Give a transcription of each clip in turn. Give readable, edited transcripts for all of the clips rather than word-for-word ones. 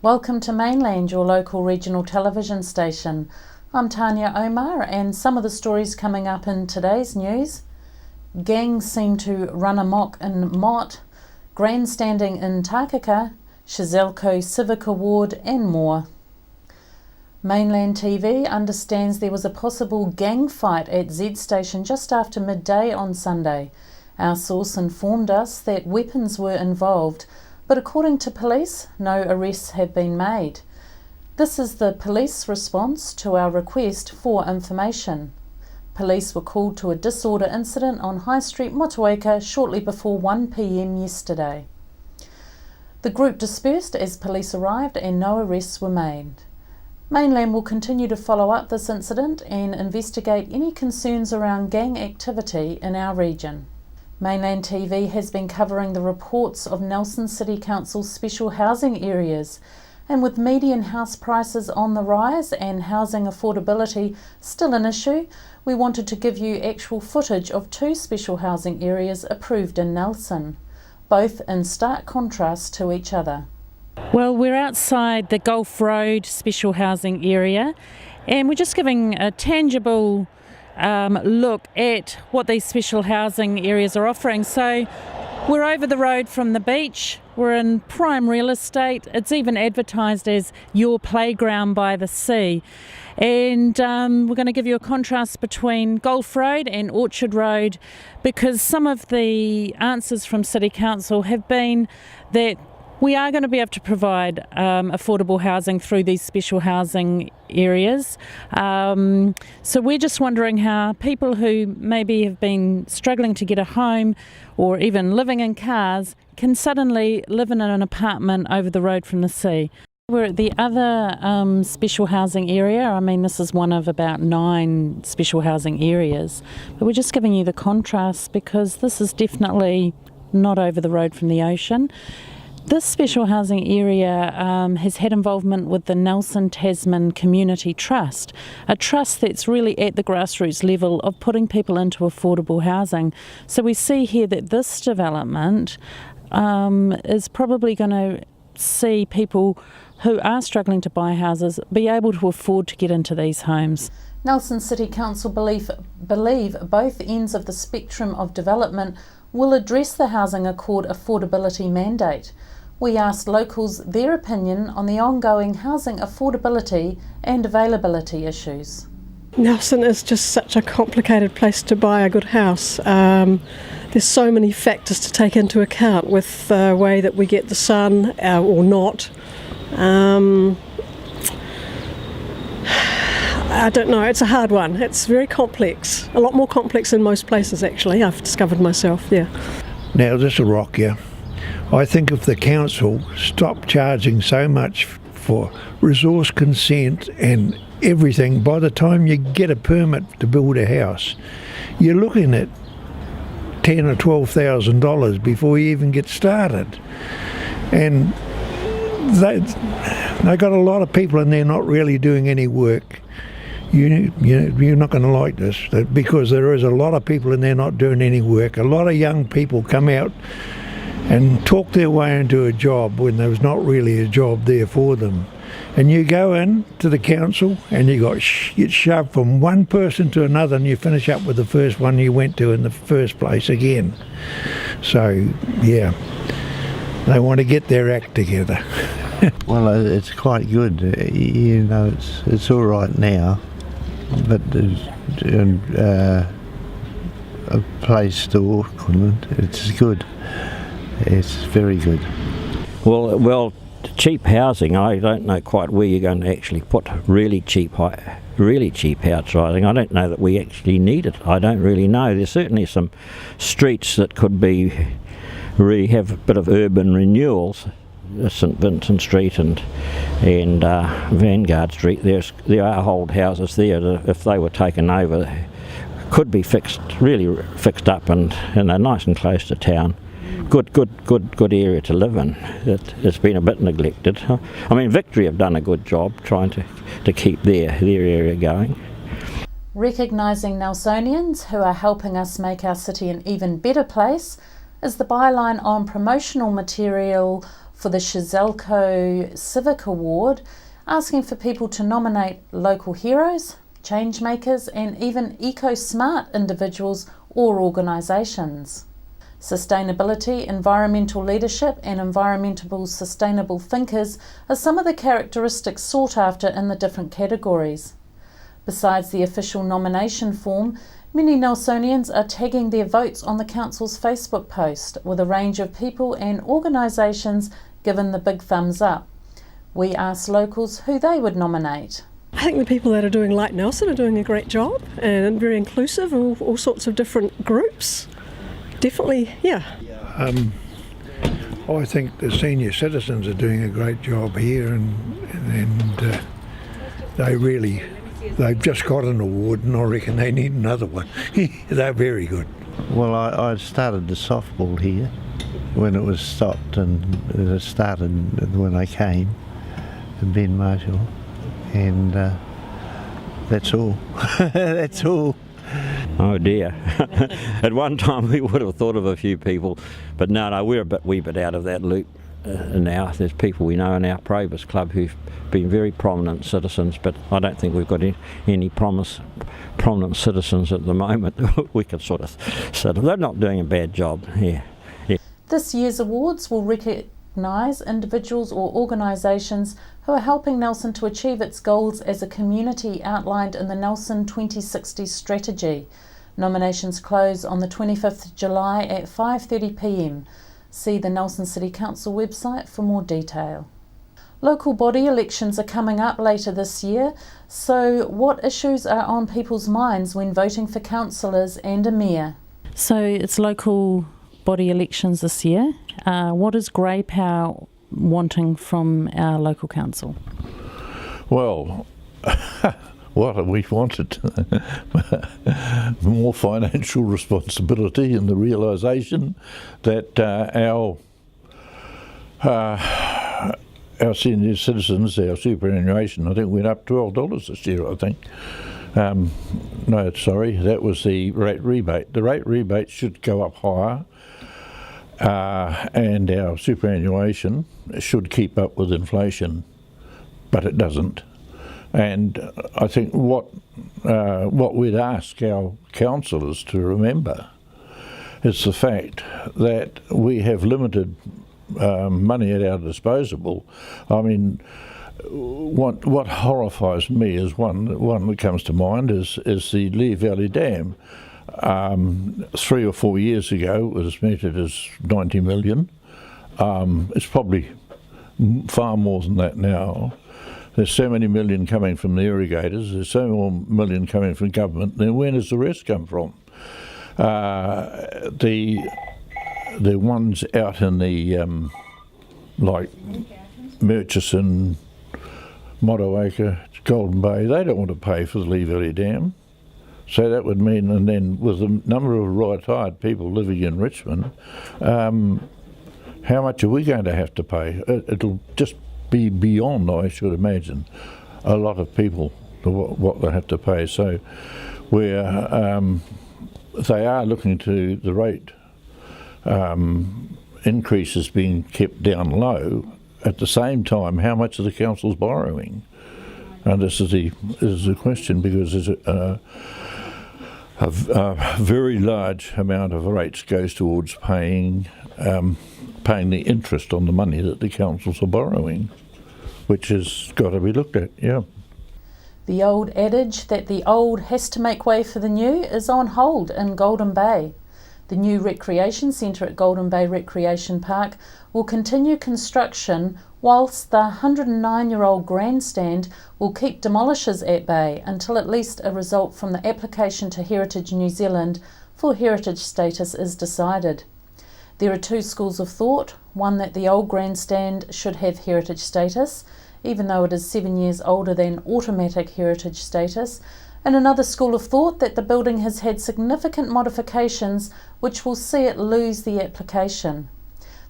Welcome to Mainland, your local regional television station. I'm Tanya Omar, and some of the stories coming up in today's news. Gangs seem to run amok in Mott, grandstanding in Takaka, Shizelko Civic Award and more. Mainland TV understands there was a possible gang fight at Z Station just after midday on Sunday. Our source informed us that weapons were involved, but according to police, no arrests have been made. This is the police response to our request for information. Police were called to a disorder incident on High Street, Motueka, shortly before 1 p.m. yesterday. The group dispersed as police arrived and no arrests were made. Mainland will continue to follow up this incident and investigate any concerns around gang activity in our region. Mainland TV has been covering the reports of Nelson City Council's special housing areas, and with median house prices on the rise and housing affordability still an issue, we wanted to give you actual footage of two special housing areas approved in Nelson, both in stark contrast to each other. Well, we're outside the Gulf Road special housing area, and we're just giving a tangible look at what these special housing areas are offering. So we're over the road from the beach, we're in prime real estate, it's even advertised as your playground by the sea. And we're going to give you a contrast between Gulf Road and Orchard Road, because some of the answers from City Council have been that we are going to be able to provide affordable housing through these special housing areas. So we're just wondering how people who maybe have been struggling to get a home or even living in cars can suddenly live in an apartment over the road from the sea. We're at the other special housing area. I mean, this is one of about 9 special housing areas. But we're just giving you the contrast because this is definitely not over the road from the ocean. This special housing area has had involvement with the Nelson Tasman Community Trust, a trust that's really at the grassroots level of putting people into affordable housing. So we see here that this development is probably going to see people who are struggling to buy houses be able to afford to get into these homes. Nelson City Council believe both ends of the spectrum of development will address the Housing Accord affordability mandate. We asked locals their opinion on the ongoing housing affordability and availability issues. Nelson is just such a complicated place to buy a good house. There's so many factors to take into account with the way that we get the sun or not. I don't know, it's a hard one. It's very complex, a lot more complex than most places actually, I've discovered myself, yeah. Now this will rock you. I think if the council stopped charging so much for resource consent and everything, by the time you get a permit to build a house, you're looking at $10,000 or $12,000 before you even get started. And they got a lot of people in there not really doing any work. You're not going to like this, because there is a lot of people in there not doing any work. A lot of young people come out and talk their way into a job when there was not really a job there for them. And you go in to the council and you get shoved from one person to another, and you finish up with the first one you went to in the first place again. So, yeah, they want to get their act together. Well, it's quite good. You know, it's all right now, but a place to Auckland, it's good. It's very good. Well, cheap housing, I don't know quite where you're going to actually put really cheap house housing. I don't know that we actually need it. I don't really know. There's certainly some streets that could really have a bit of urban renewals. St Vincent Street and Vanguard Street. There are old houses there that, if they were taken over, could be really fixed up, and they're nice and close to town. Good area to live in. It's been a bit neglected. I mean, Victory have done a good job trying to keep their area going. Recognising Nelsonians who are helping us make our city an even better place is the byline on promotional material for the Shizelko Civic Award, asking for people to nominate local heroes, change makers and even eco-smart individuals or organisations. Sustainability, environmental leadership and environmental sustainable thinkers are some of the characteristics sought after in the different categories. Besides the official nomination form, many Nelsonians are tagging their votes on the Council's Facebook post, with a range of people and organisations given the big thumbs up. We asked locals who they would nominate. I think the people that are doing Like Nelson are doing a great job and very inclusive of all sorts of different groups. Definitely, yeah. I think the senior citizens are doing a great job here, and they've just got an award, and I reckon they need another one. They're very good. Well, I started the softball here when it was stopped, and it started when I came to Ben Marshall, and that's all. That's all. Oh dear. At one time we would have thought of a few people, but no, we're a wee bit out of that loop now. There's people we know in our Probus Club who've been very prominent citizens, but I don't think we've got any prominent citizens at the moment. We can sort of say they're not doing a bad job here. Yeah. This year's awards will recognise individuals or organisations who are helping Nelson to achieve its goals as a community outlined in the Nelson 2060 strategy. Nominations close on the 25th of July at 5:30pm. See the Nelson City Council website for more detail. Local body elections are coming up later this year, so what issues are on people's minds when voting for councillors and a mayor? So it's local body elections this year. What is Grey Power wanting from our local council? Well, what have we wanted? More financial responsibility and the realisation that our senior citizens, our superannuation, I think went up $12 this year, I think. No, sorry, that was the rate rebate. The rate rebate should go up higher, and our superannuation should keep up with inflation, but it doesn't. And I think what we'd ask our councillors to remember is the fact that we have limited money at our disposal. I mean, what horrifies me is one that comes to mind is the Lee Valley Dam. 3 or 4 years ago it was measured as 90 million. It's probably far more than that now. There's so many million coming from the irrigators, there's so more million coming from government, then where does the rest come from? The ones out in the like Murchison, Motueka, Golden Bay, they don't want to pay for the Lee Valley Dam. So that would mean, and then with the number of retired people living in Richmond, how much are we going to have to pay? It'll just be beyond, I should imagine, a lot of people what they have to pay. So they are looking to the rate increases being kept down low. At the same time, how much are the councils borrowing? And this is the question, because there's a very large amount of rates goes towards paying the interest on the money that the councils are borrowing, which has got to be looked at, yeah. The old adage that the old has to make way for the new is on hold in Golden Bay. The new recreation centre at Golden Bay Recreation Park will continue construction, whilst the 109-year-old grandstand will keep demolishers at bay until at least a result from the application to Heritage New Zealand for heritage status is decided. There are two schools of thought, one that the old grandstand should have heritage status, even though it is 7 years older than automatic heritage status, and another school of thought that the building has had significant modifications which will see it lose the application.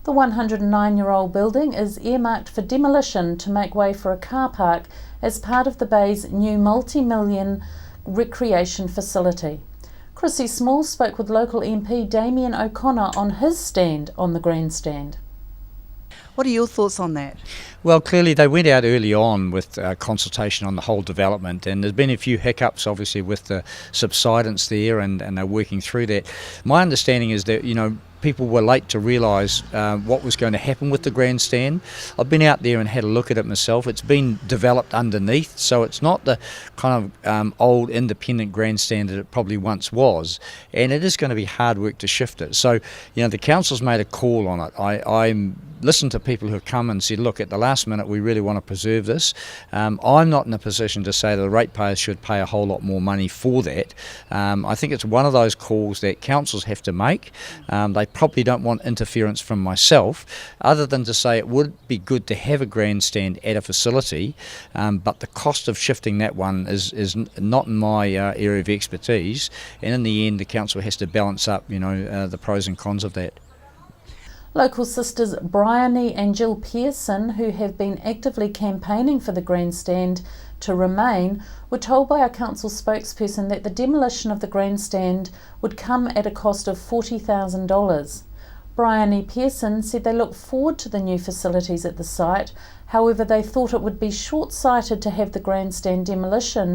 The 109-year-old building is earmarked for demolition to make way for a car park as part of the Bay's new multi-million recreation facility. Chrissy Small spoke with local MP Damien O'Connor on his stand on the grandstand. What are your thoughts on that? Well, clearly they went out early on with consultation on the whole development, and there's been a few hiccups obviously with the subsidence there, and they're working through that. My understanding is that, people were late to realise what was going to happen with the grandstand. I've been out there and had a look at it myself. It's been developed underneath, so it's not the kind of old independent grandstand that it probably once was, and it is going to be hard work to shift it. So, the council's made a call on it. I listened to people who have come and said, look, at the last minute we really want to preserve this. I'm not in a position to say that the ratepayers should pay a whole lot more money for that. I think it's one of those calls that councils have to make. They probably don't want interference from myself, other than to say it would be good to have a grandstand at a facility, but the cost of shifting that one is not in my area of expertise, and in the end the council has to balance up the pros and cons of that. Local sisters Bryony and Jill Pearson, who have been actively campaigning for the grandstand to remain, were told by a council spokesperson that the demolition of the grandstand would come at a cost of $40,000. Bryony Pearson said they look forward to the new facilities at the site. However, they thought it would be short-sighted to have the grandstand demolished for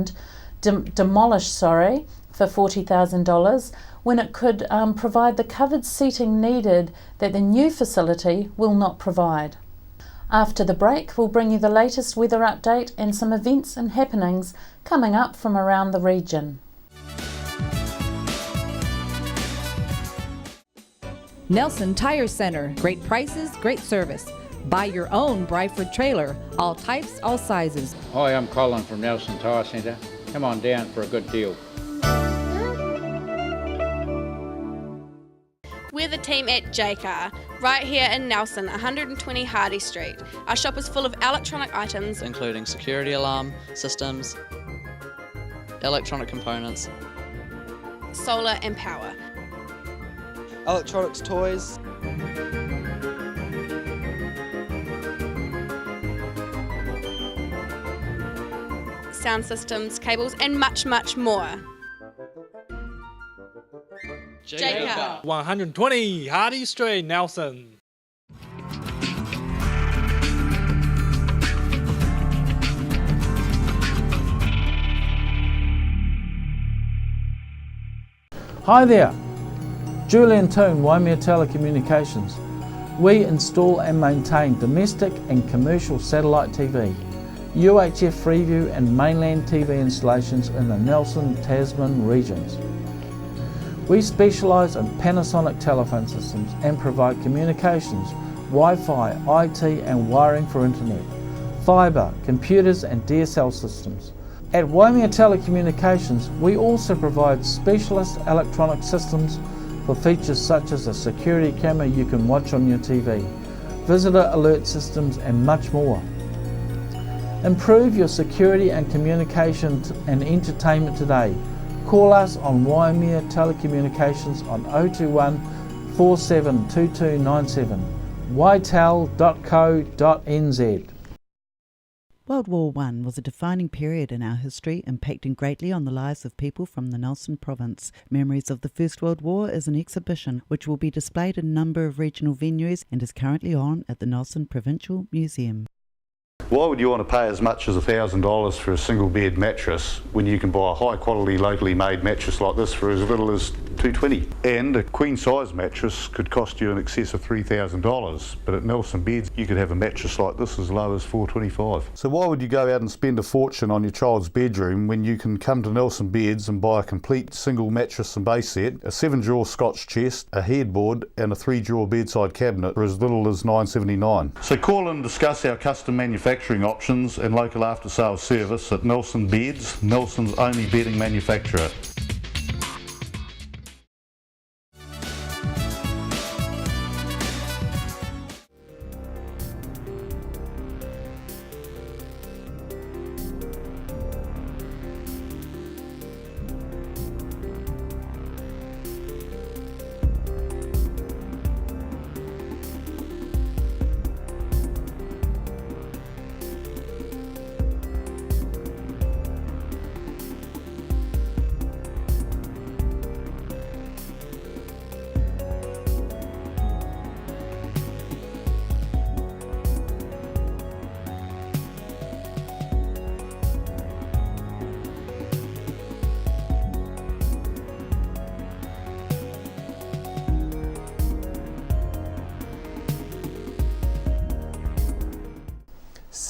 $40,000 when it could provide the covered seating needed that the new facility will not provide. After the break, we'll bring you the latest weather update and some events and happenings coming up from around the region. Nelson Tire Center. Great prices, great service. Buy your own Bryford trailer. All types, all sizes. Hi, I'm Colin from Nelson Tire Centre. Come on down for a good deal. We're the team at JCar, right here in Nelson, 120 Hardy Street. Our shop is full of electronic items, including security alarm systems, electronic components, solar and power, electronics, toys, sound systems, cables, and much, much more. JCar. 120 Hardy Street, Nelson. Hi there, Julian Toon, Waimea Telecommunications. We install and maintain domestic and commercial satellite TV, UHF Freeview and Mainland TV installations in the Nelson, Tasman regions. We specialise in Panasonic telephone systems and provide communications, Wi-Fi, IT and wiring for internet, fibre, computers and DSL systems. At Waimea Telecommunications, we also provide specialist electronic systems for features such as a security camera you can watch on your TV, visitor alert systems and much more. Improve your security and communication and entertainment today. Call us on Waimea Telecommunications on 021 472297, ytel.co.nz. World War I was a defining period in our history, impacting greatly on the lives of people from the Nelson province. Memories of the First World War is an exhibition which will be displayed in a number of regional venues and is currently on at the Nelson Provincial Museum. Why would you want to pay as much as $1,000 for a single bed mattress when you can buy a high quality locally made mattress like this for as little as $220? And a queen size mattress could cost you in excess of $3,000, but at Nelson Beds you could have a mattress like this as low as $425. So why would you go out and spend a fortune on your child's bedroom when you can come to Nelson Beds and buy a complete single mattress and base set, a 7-drawer Scotch chest, a headboard and a 3-drawer bedside cabinet for as little as $979? So call and discuss our custom manufacturing options and local after sales service at Nelson Beds, Nelson's only bedding manufacturer.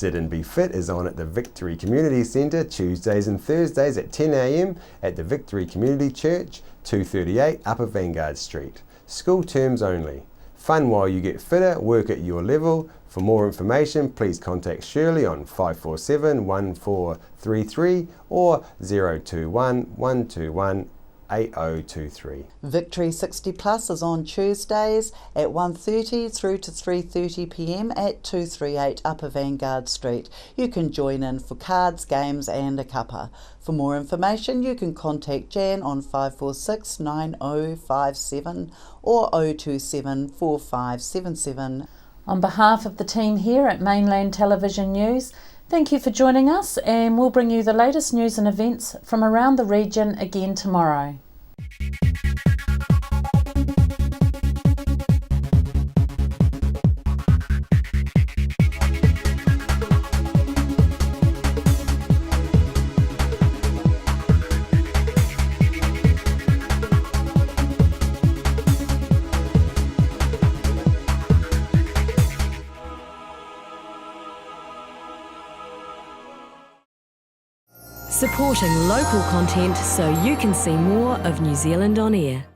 Sit and Be Fit is on at the Victory Community Centre Tuesdays and Thursdays at 10 a.m. at the Victory Community Church, 238 Upper Vanguard Street. School terms only. Fun while you get fitter, work at your level. For more information, please contact Shirley on 547 1433 or 021 121 8023. Victory 60 Plus is on Tuesdays at 1:30 through to 3:30 p.m. at 238 Upper Vanguard Street. You can join in for cards, games and a cuppa. For more information, you can contact Jan on 546 9057 or 027 4577. On behalf of the team here at Mainland Television News, thank you for joining us, and we'll bring you the latest news and events from around the region again tomorrow. Supporting local content so you can see more of New Zealand on air.